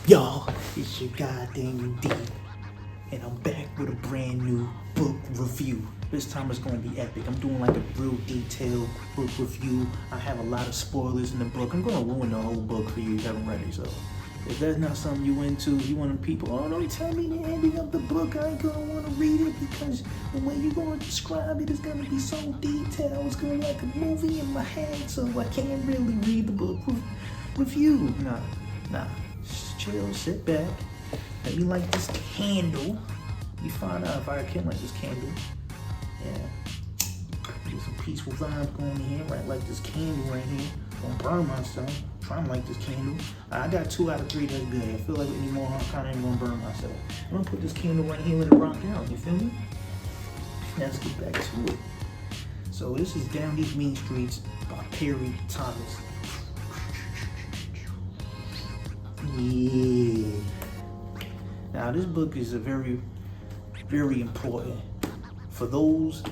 Y'all, it's your goddamn D, and I'm back with a brand new book review. This time it's going to be epic. I'm doing like a real detailed book review. I have a lot of spoilers in the book. I'm going to ruin the whole book for you if you haven't read it. So if that's not something you into, you want people, oh, don't tell me the ending of the book. I ain't going to want to read it because the way you're going to describe it is going to be so detailed. It's going to be like a movie in my head, so I can't really read the book review. Nah. Just chill, sit back. Let me light this candle. You find out if I can light this candle. Yeah. Get some peaceful vibes going in here, right? Like this candle right here. Don't burn myself. Try and light this candle. I got 2 out of 3 that's good. I feel like anymore I kinda ain't gonna burn myself. I'm gonna put this candle right here and let it rock down, you feel me? Now let's get back to it. So this is Down These Mean Streets by Piri Thomas. Yeah. Now this book is a very, very important for those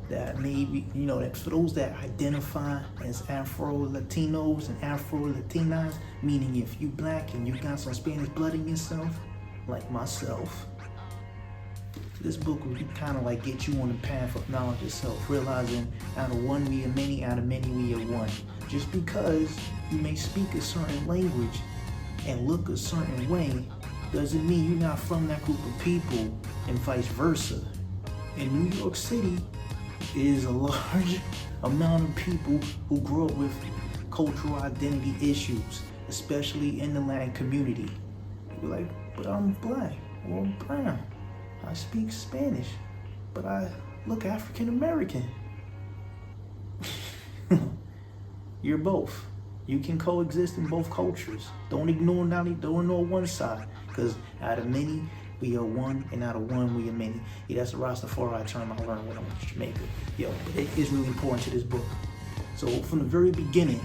that maybe, for those that identify as Afro-Latinos and Afro-Latinas, meaning if you black and you got some Spanish blood in yourself, like myself, this book will kind of like get you on the path of knowledge itself, realizing out of one we are many, out of many we are one. Just because you may speak a certain language and look a certain way doesn't mean you're not from that group of people, and vice versa. In New York City is a large amount of people who grow up with cultural identity issues, especially in the Latin community. You're like, but I'm black or brown. I speak Spanish, but I look African American. You're both. You can coexist in both cultures. Don't ignore one side, because out of many, we are one, and out of one, we are many. Yeah, that's a Rastafari term I learned when I went to Jamaica. But it is really important to this book. So from the very beginning,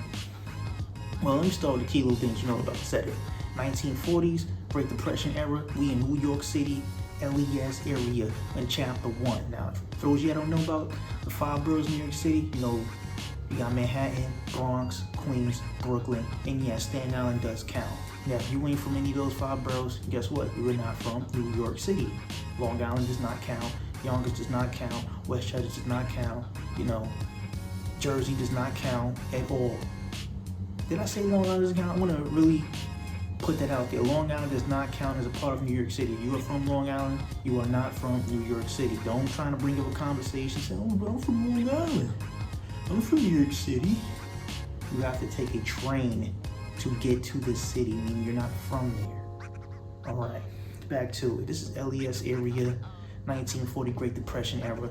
well, let me start with the key little things you know about the setting. 1940s, Great Depression era, we in New York City, LES area in chapter 1. Now, for those of you that don't know about the 5 boroughs of New York City, you got Manhattan, Bronx, Queens, Brooklyn, and yeah, Staten Island does count. Now, if you ain't from any of those 5 boroughs, guess what? You're not from New York City. Long Island does not count. Yonkers does not count. Westchester does not count. Jersey does not count at all. Did I say Long Island doesn't count? I want to really put that out there. Long Island does not count as a part of New York City. If you are from Long Island, you are not from New York City. Don't try to bring up a conversation saying, oh, but I'm from Long Island. I'm from New York City. You have to take a train to get to the city, meaning you're not from there. All right, back to it. This is LES area, 1940 Great Depression era,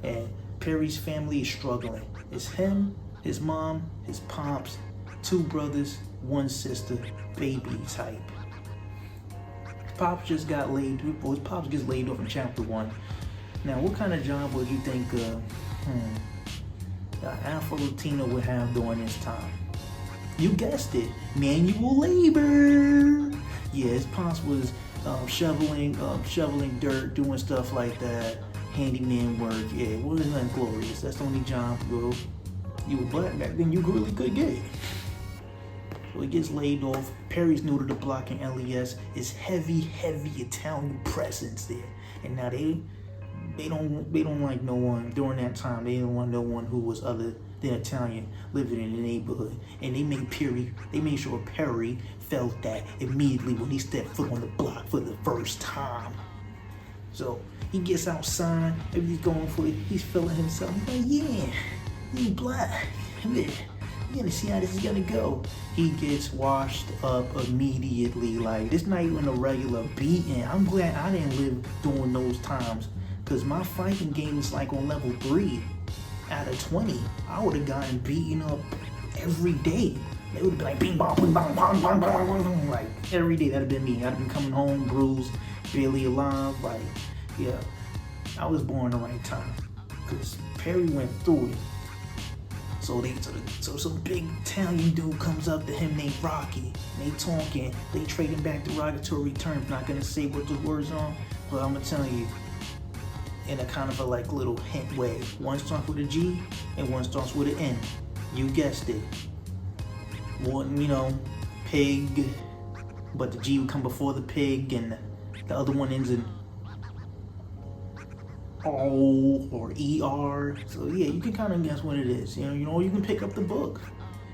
and Perry's family is struggling. It's him, his mom, his pops, 2 brothers, 1 sister, baby type. His pops just got laid. His pops gets laid off in chapter 1. Now, what kind of job would you think Afro-Latino would have during this time? You guessed it, manual labor. Yeah, his pops was shoveling dirt, doing stuff like that, handyman work. Yeah, it wasn't nothing glorious. That's the only job you were black back then you really could get. So he gets laid off. Perry's new to the block in LES. It's heavy Italian presence there, and now they don't like no one during that time. They didn't want no one who was other than Italian living in the neighborhood. And they made sure Perry felt that immediately when he stepped foot on the block for the first time. So he gets outside, everything's going for it. He's feeling himself. He's like, yeah, you black. You're gonna see how this is gonna go. He gets washed up immediately. Like, this not even a regular beating. I'm glad I didn't live during those times, because my fighting game is like on level 3 out of 20. I would have gotten beaten up every day. They would have been like, bing, bong, bing, bong, bong, bong, bong, bong. Like, every day, that'd have been me. I'd have been coming home bruised, barely alive. Like, yeah, I was born the right time, because Perry went through it. So some big Italian dude comes up to him named Rocky. They talking, they trading back derogatory terms. Not gonna say what the words are, but I'm gonna tell you in a kind of a like little hint way. One starts with a G and one starts with an N. You guessed it. One, pig, but the G would come before the pig, and the other one ends in O or ER. So yeah, you can kind of guess what it is. You know, you can pick up the book.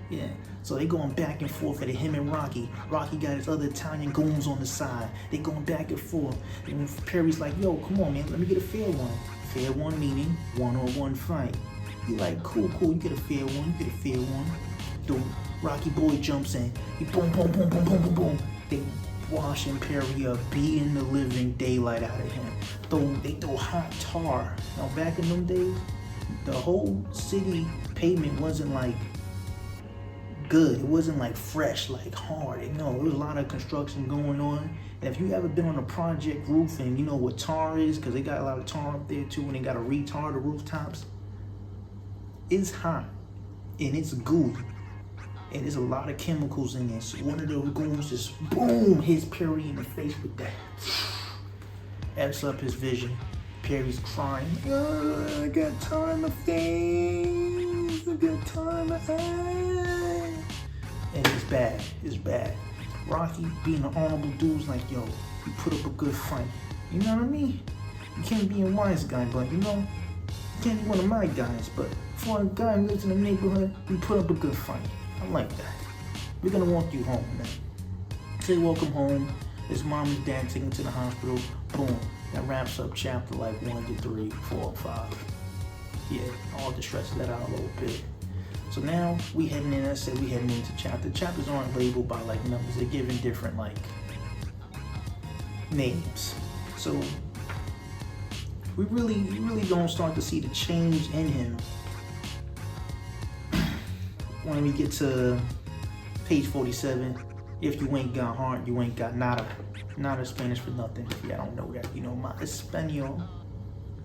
Yeah. So they going back and forth at him and Rocky. Rocky got his other Italian goons on the side. They going back and forth. And Perry's like, yo, come on, man, let me get a fair one. Fair one meaning one-on-one fight. He like, cool, you get a fair one, you get a fair one. The Rocky boy jumps in. He boom, boom, boom, boom, boom, boom, boom. They washing Perry up, beating the living daylight out of him. They throw hot tar. Now back in them days, the whole city pavement wasn't like good. It wasn't like fresh, like hard. No, there was a lot of construction going on. And if you ever been on a project roof and you know what tar is, because they got a lot of tar up there too, and they got to retar the rooftops, it's hot and it's gooey. And there's a lot of chemicals in there. So one of those goons just boom, hits Perry in the face with that. F's up his vision. Perry's crying. I got tar in my face. I got tar in my eye. And it's bad. It's bad. Rocky, being an honorable dude's like, yo, you put up a good fight. You know what I mean? You can't be a wise guy, but you know, you can't be one of my guys. But for a guy who lives in the neighborhood, you put up a good fight. I like that. We're gonna walk you home, man. So they walk him home. His mom and dad take him to the hospital. Boom. That wraps up chapter like 1 to 3, 4, 5. Yeah, all to stretch that out a little bit. So now we heading in. I said we heading into chapter. Chapters aren't labeled by like numbers. They're given different like names. So we really don't start to see the change in him when we get to page 47. If you ain't got heart, you ain't got nada. Nada Spanish for nothing. If y'all don't know that, you know, my Espanol,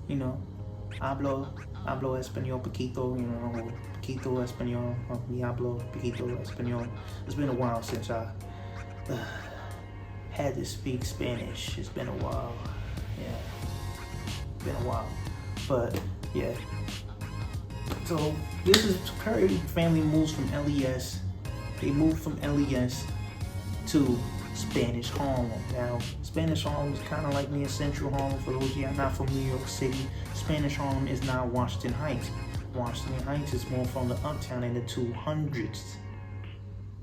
you know, hablo español poquito, you know, poquito español, mi hablo poquito español. It's been a while since I had to speak Spanish. It's been a while, yeah, been a while, but yeah. So this is Perry family moves from LES. They moved from LES to Spanish Harlem. Now, Spanish Harlem is kind of like near Central Harlem. For those of you not from New York City, Spanish Harlem is now Washington Heights. Washington Heights is more from the uptown in the 200s.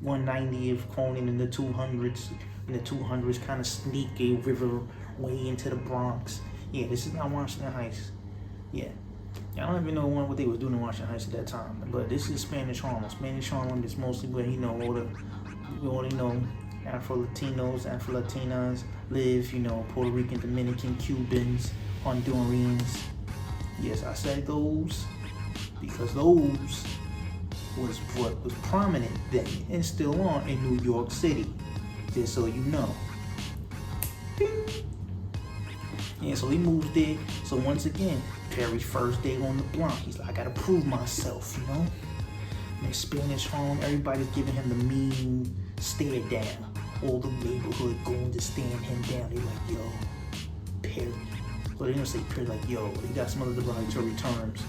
190th Cronin in the 200s. In the 200s, kind of sneaky river way into the Bronx. Yeah, this is not Washington Heights. Yeah. I don't even know what they were doing in Washington Heights at that time, but this is Spanish Harlem. Spanish Harlem is mostly where, you know, all the Afro-Latinos, Afro-Latinas live, you know, Puerto Rican, Dominican, Cubans, Hondurans. Yes, I said those because those was what was prominent then and still are in New York City, just so you know. Yeah, so he moves there. So once again, Perry's first day on the block. He's like, I gotta prove myself, you know? In Spanish Harlem, everybody's giving him the mean stare down. All the neighborhood going to stand him down. They're like, yo, Perry. So they don't say Perry, like, yo, they got some other derogatory terms.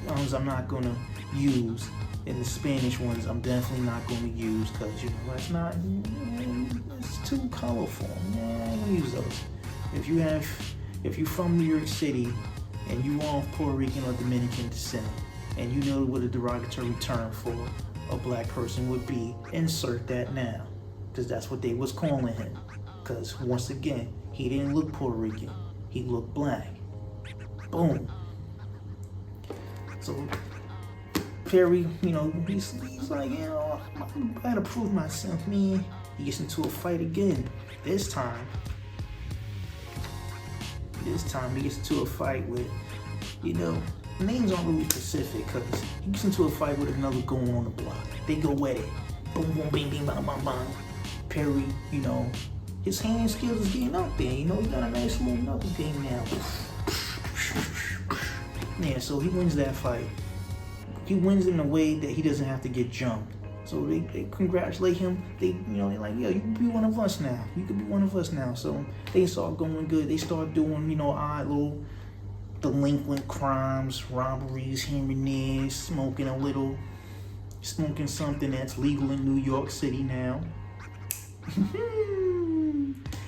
Ones I'm not gonna use. And the Spanish ones I'm definitely not gonna use because, you know, that's not, it's too colorful. Nah, I ain't gonna use those. If you're from New York City and you are of Puerto Rican or Dominican descent, and you know what a derogatory term for a black person would be, insert that now, because that's what they was calling him. Because once again, he didn't look Puerto Rican, he looked black. Boom. So Perry, you know, he's like, you know, I gotta prove myself, man. He gets into a fight again. This time he gets into a fight with, you know, names aren't really specific because he gets into a fight with another going on the block. They go at it. Boom, boom, bing, bing, bang, bang, bang. Perry, you know, his hand skills is getting up there. You know, he got a nice little knuckle game now. Yeah, so he wins that fight. He wins in a way that he doesn't have to get jumped. So they congratulate him. They're like, yo, you can be one of us now. You can be one of us now. So they start going good. They start doing, you know, odd little delinquent crimes, robberies here and there, smoking something that's legal in New York City now.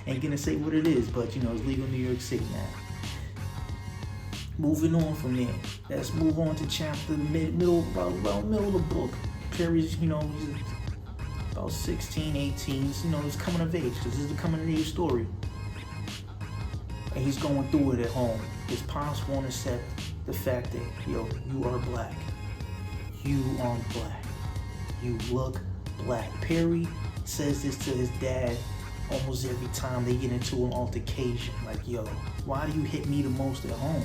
Ain't gonna say what it is, but you know, it's legal in New York City now. Moving on from there, let's move on to chapter middle of the book. Piri's, you know, he's about 16, 18, you know, he's coming of age, because this is a coming of age story. And he's going through it at home. His pops won't accept the fact that, yo, you are black. You are black. You look black. Piri says this to his dad almost every time they get into an altercation. Like, yo, why do you hit me the most at home?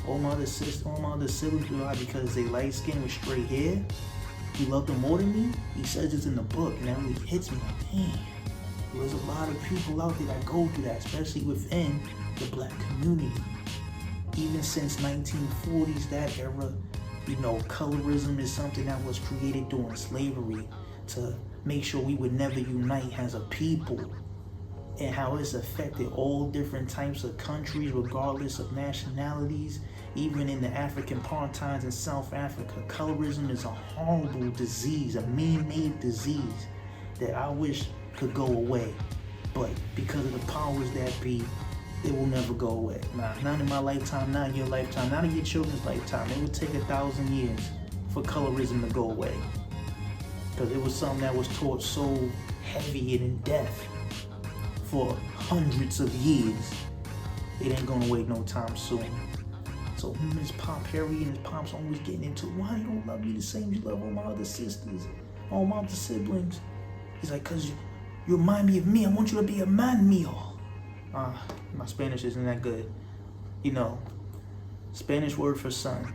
All my other siblings do it because they light skin with straight hair. You love them more than me? He says this in the book, and that really hits me like, damn. There's a lot of people out there that go through that, especially within the black community. Even since 1940s, that era, you know, colorism is something that was created during slavery to make sure we would never unite as a people, and how it's affected all different types of countries regardless of nationalities. Even in the African apartheid in South Africa, colorism is a horrible disease, a man-made disease that I wish could go away. But because of the powers that be, it will never go away. Not in my lifetime, not in your lifetime, not in your children's lifetime. It would take 1,000 years for colorism to go away. Because it was something that was taught so heavy and in depth for hundreds of years. It ain't gonna wait no time soon. So him and his pop, Harry and his pop's always getting into, why you don't love me the same you love all my other sisters, all my other siblings? He's like, cause you remind me of me. I want you to be a man mío. My Spanish isn't that good. You know, Spanish word for son.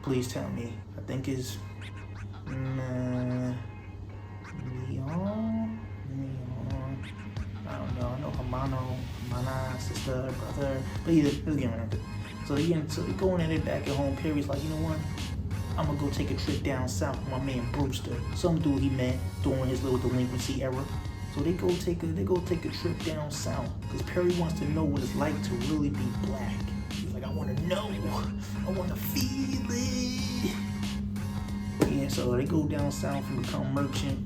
Please tell me. I think is mío. I don't know. I know hermano, hermana, sister, brother. But either, let's get around it. So they're going at it back at home. Piri's like, you know what? I'm gonna go take a trip down south with my man Brewster, some dude he met during his little delinquency era. So they go take a trip down south because Piri wants to know what it's like to really be black. He's like, I want to know, I want to feel it. Yeah, so they go down south and become merchant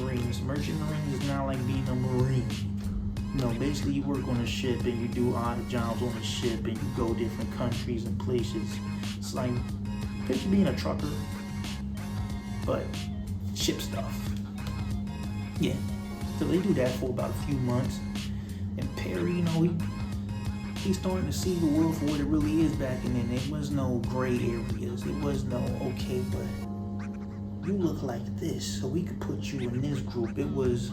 marines. Merchant marines is not like being a marine. No, basically you work on a ship and you do odd jobs on the ship and you go different countries and places. It's like, picture being a trucker, but ship stuff. Yeah, so they do that for about a few months. And Piri, you know, he's starting to see the world for what it really is back in then. There was no gray areas. It was no, okay, but you look like this, so we could put you in this group. It was,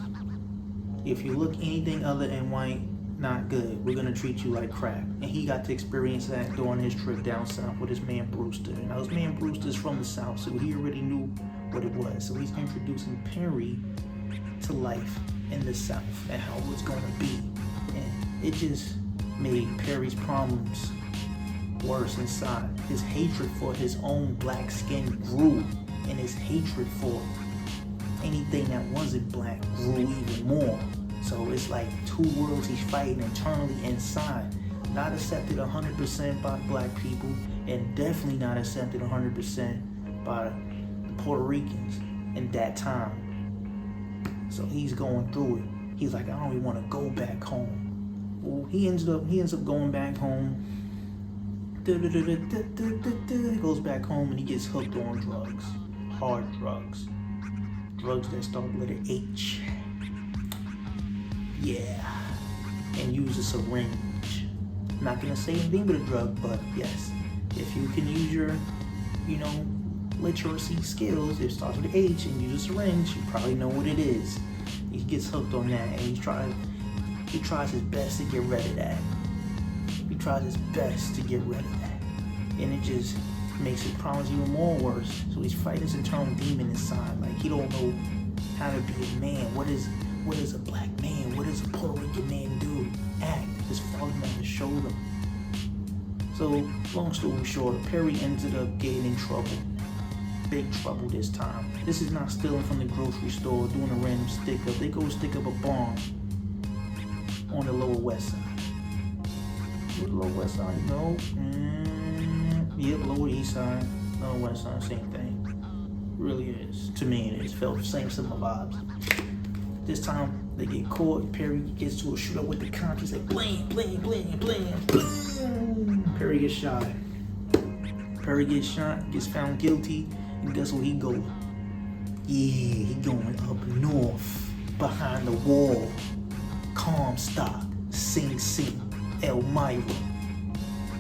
if you look anything other than white, not good. We're gonna treat you like crap. And he got to experience that during his trip down south with his man Brewster. And his man Brewster's from the south, so he already knew what it was. So he's introducing Piri to life in the south and how it's gonna be. And it just made Piri's problems worse inside. His hatred for his own black skin grew, and his hatred for anything that wasn't black grew even more. So it's like two worlds he's fighting internally inside. Not accepted 100% by black people, and definitely not accepted 100% by the Puerto Ricans in that time. So he's going through it. He's like, I don't even want to go back home. Well, he ends up going back home. He goes back home and he gets hooked on drugs. Hard drugs. Drugs that start with letter H. Yeah. And use a syringe. I'm not gonna say anything but a drug, but yes. If you can use your, literacy skills, it starts with H and use a syringe, you probably know what it is. He gets hooked on that and he tries his best to get rid of that. He tries his best to get rid of that. And it just makes his problems even more worse. So he's fighting his internal demon inside. Like, he don't know how to be a man. What is a black man? What does a Puerto Rican man do? Act. His father never showed him. So, long story short, Piri ended up getting in trouble. Big trouble this time. This is not stealing from the grocery store, doing a random stick up. They go stick up a bomb on the Lower West Side. The Lower West Side, no. Yep, Lower East Side, Lower West Side, same thing. It really is. To me, it is. Felt the same similar vibes. This time they get caught. Perry gets to a shootout with the cops. He's like, blam, blam, blam, blam, blam. Perry gets shot. Perry gets shot, gets found guilty, and guess where he goes? Yeah, he going up north, behind the wall. Comstock, Sing Sing, Elmira.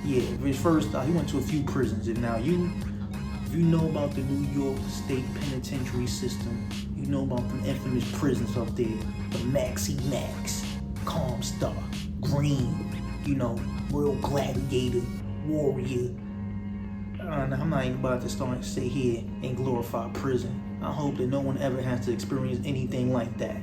Yeah, his first he went to a few prisons. And now if you know about the New York State Penitentiary system, you know about the infamous prisons up there. The Maxie Max, Comstock, Green, Real Gladiator, Warrior. I'm not even about to start sit here and glorify prison. I hope that no one ever has to experience anything like that.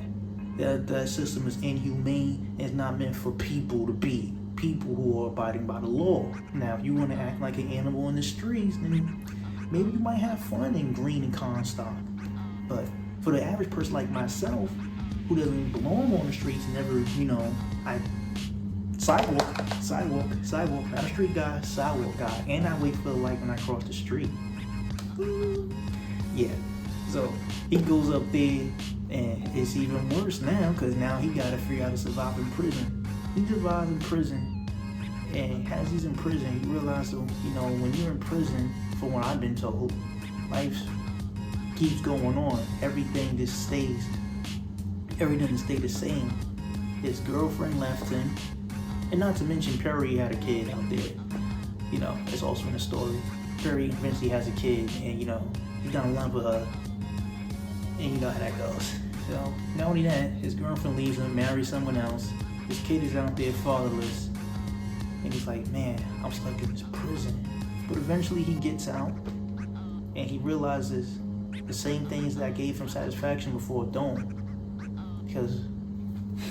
That system is inhumane and it's not meant for people to be. People who are abiding by the law. Now, if you want to act like an animal in the streets, then maybe you might have fun in Green and Comstock. But for the average person like myself, who doesn't belong on the streets, never, sidewalk, not a street guy, sidewalk guy. And I wait for the light when I cross the street. Yeah, so he goes up there, and it's even worse now, because now he got to figure out how to survive in prison. He survives in prison, and as he's in prison, he realizes, when you're in prison, from what I've been told, life keeps going on. Everything just stays the same. His girlfriend left him, and not to mention Perry had a kid out there. It's also in the story. Perry eventually has a kid, and he's gonna love with her, and you know how that goes. So not only that, his girlfriend leaves him, marries someone else. His kid is out there fatherless, and he's like, man, I'm stuck in this prison. But eventually he gets out, and he realizes the same things that gave him satisfaction before don't. Because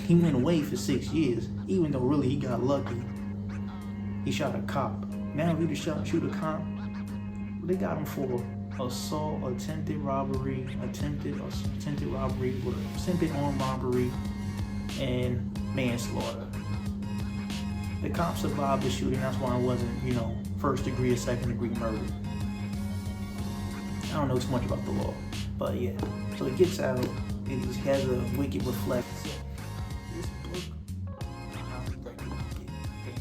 he went away for 6 years, even though really he got lucky. He shot a cop. Now if you just shoot a cop, they got him for assault, attempted robbery, attempted armed robbery, and manslaughter. The cop survived the shooting. That's why it wasn't, first degree or second degree murder. I don't know too much about the law, but yeah. So he gets out, and he has a wicked reflex. This book, I highly recommend it. Damn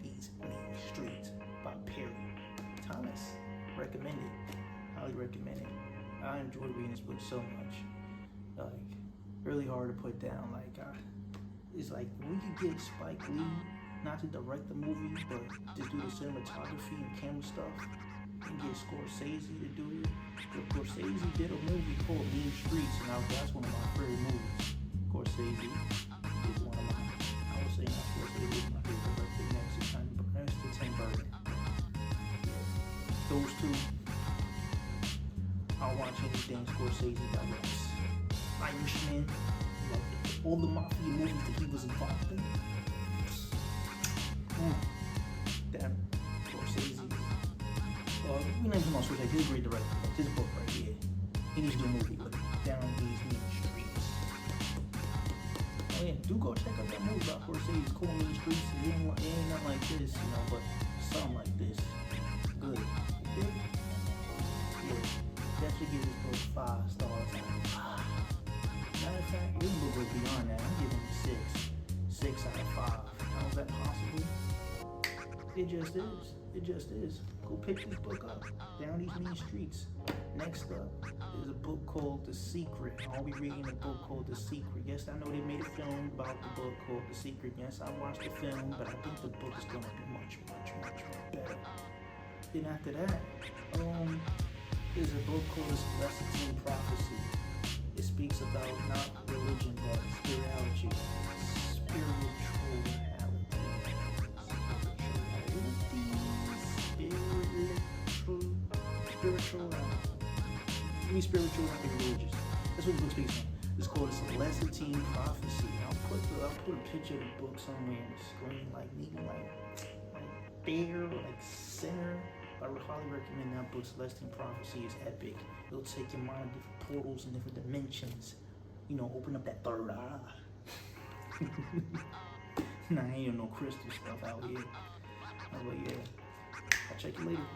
These Mean Streets by Piri Thomas. Recommend it. Highly recommend it. I enjoyed reading this book so much. Really hard to put down. It's like we could get Spike Lee not to direct the movie, but just do the cinematography and camera stuff, and get Scorsese to do it. Scorsese did a movie called Mean Streets, and that's one of my favorite movies. Scorsese is one of my, I would say not Scorsese is my favorite director next to Tim Burton. Those two, I'll watch anything Scorsese directs. Irishman, all the mafia movies that he was involved in. Damn, Scorsese. We named him on Scorsese. He's a great director. This book right here. He needs to do a movie with Down These Mean Streets. Oh yeah, do go check out that movie about Scorsese. It's called Mean Streets. It ain't nothing like this, but something like this. Good. Yeah, definitely give this book 5 stars. Matter of fact, this book goes beyond that. I'm giving it 6 out of 5. How is that possible? It just is. Go pick this book up. Down These Mean Streets. Next up is a book called The Secret. I'll be reading a book called The Secret. Yes, I know they made a film about the book called The Secret. Yes, I watched the film, but I think the book is going to be much better. Then after that, there's a book called The Celestine Prophecy. It speaks about not religion, but spirituality. Spiritual, nothing religious. That's what the book speaks on. It's called The Celestine Prophecy. I'll put a picture of the book somewhere on the screen, maybe there, or center. I would highly recommend that book. Celestine Prophecy is epic. It'll take your mind to different portals and different dimensions. Open up that third eye. Nah, ain't no crystal stuff out here. But yeah, I'll check you later.